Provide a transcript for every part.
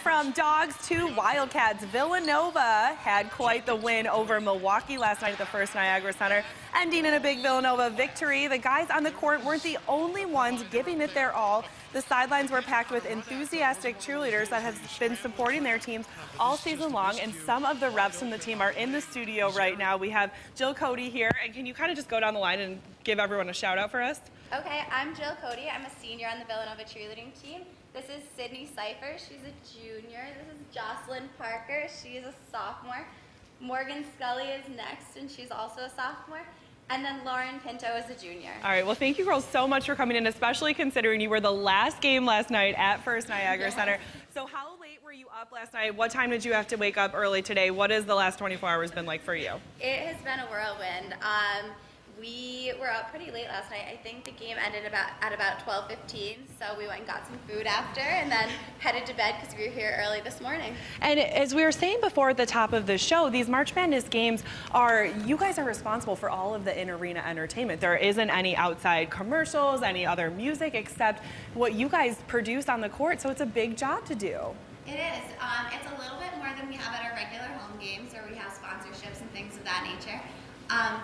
From Dogs to Wildcats, Villanova had quite the win over Milwaukee last night at the First Niagara Center, ending in a big Villanova victory. The guys on the court weren't the only ones giving it their all. The sidelines were packed with enthusiastic cheerleaders that have been supporting their teams all season long, and some of the reps from the team are in the studio right now. We have Jill Cody here, and can you kind of just go down the line and give everyone a shout out for us? Okay, I'm Jill Cody. I'm a senior on the Villanova cheerleading team. This is Sydney Cipher. She's a junior. This is Jocelyn Parker. She is a sophomore. Morgan Scully is next, and she's also a sophomore. And then Lauren Pinto is a junior. All right, well, thank you girls so much for coming in, especially considering you were the last game last night at First Niagara Center. So how late were you up last night? What time did you have to wake up early today? What has the last 24 hours been like for you? It has been a whirlwind. We were up pretty late last night. I think the game ended at about 12:15, so we went and got some food after and then headed to bed because we were here early this morning. And as we were saying before at the top of the show, these March Madness games you guys are responsible for all of the in-arena entertainment. There isn't any outside commercials, any other music except what you guys produce on the court, so it's a big job to do. It is. It's a little bit more than we have at our regular home games where we have sponsorships and things of that nature.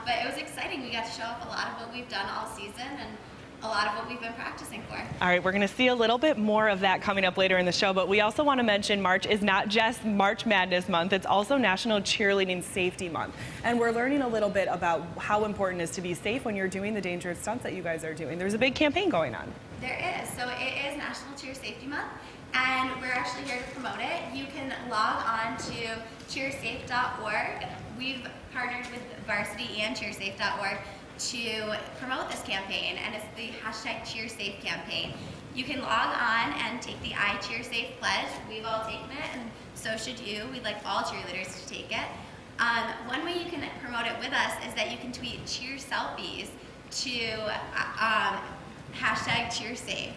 But it was exciting. We got to show off a lot of what we've done all season and a lot of what we've been practicing for. All right, we're going to see a little bit more of that coming up later in the show, but we also want to mention March is not just March Madness Month, it's also National Cheerleading Safety Month. And we're learning a little bit about how important it is to be safe when you're doing the dangerous stunts that you guys are doing. There's a big campaign going on. There is. So it is National Cheer Safety Month, and we're actually here to promote it. You can log on to cheersafe.org. We've partnered with Varsity and cheersafe.org to promote this campaign, and it's the #CheerSafe campaign. You can log on and take the I Cheer Safe pledge. We've all taken it, and so should you. We'd like all cheerleaders to take it. One way you can promote it with us is that you can tweet cheer selfies to #CheerSafe.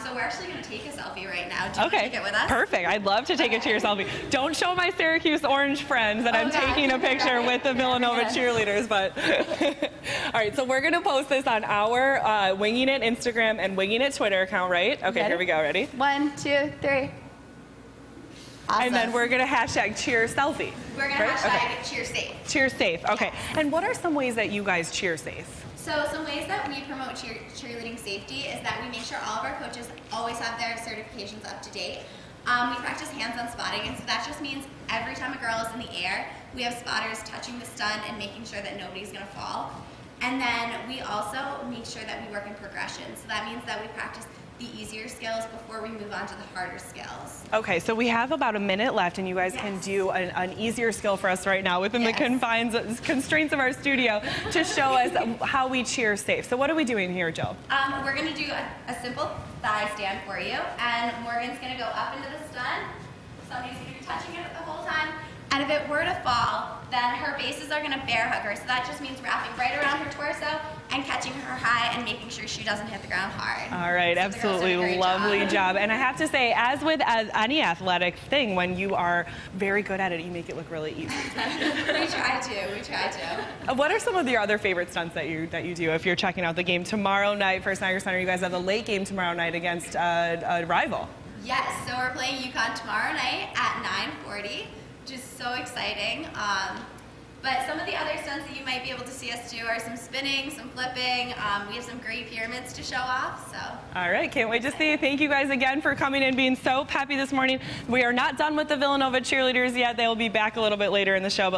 So we're actually going to take a selfie right now. Do you want to take it with us? Perfect. I'd love to take a cheer selfie. Don't show my Syracuse orange friends that I'm taking a picture with the Villanova cheerleaders, but all right, so we're going to post this on our Winging It Instagram and Winging It Twitter account, right? Okay, here we go. Ready? 1, 2, 3. Awesome. And then we're going to #cheer selfie. We're going to cheer safe. Cheer safe. Okay. And what are some ways that you guys cheer safe? So some ways that we promote cheerleading safety is that we make sure all of our coaches always have their certifications up to date. We practice hands-on spotting, and so that just means every time a girl is in the air, we have spotters touching the stun and making sure that nobody's going to fall. And then we also make sure that we work in progression. So that means that we practice the easier skills before we move on to the harder skills. Okay, so we have about a minute left, and you guys can do an easier skill for us right now within the constraints of our studio to show us how we cheer safe. So what are we doing here, Jill? We're going to do a simple thigh stand for you, and Morgan's going to go up into the stun. Somebody's going to be touching it the whole time. And if it were to fall, then her bases are going to bear hug her. So that just means wrapping right around her torso and catching her high and making sure she doesn't hit the ground hard. All right, so absolutely lovely job. And I have to say, as with any athletic thing, when you are very good at it, you make it look really easy. We try to. What are some of your other favorite stunts that you do if you're checking out the game tomorrow night? First Niagara Center, you guys have the late game tomorrow night against a rival. Yes, so we're playing UConn tomorrow night at 9:40. Just so exciting. But some of the other stunts that you might be able to see us do are some spinning, some flipping. We have some great pyramids to show off. So. All right, can't wait to see you. Thank you guys again for coming and being so peppy this morning. We are not done with the Villanova cheerleaders yet. They will be back a little bit later in the show. But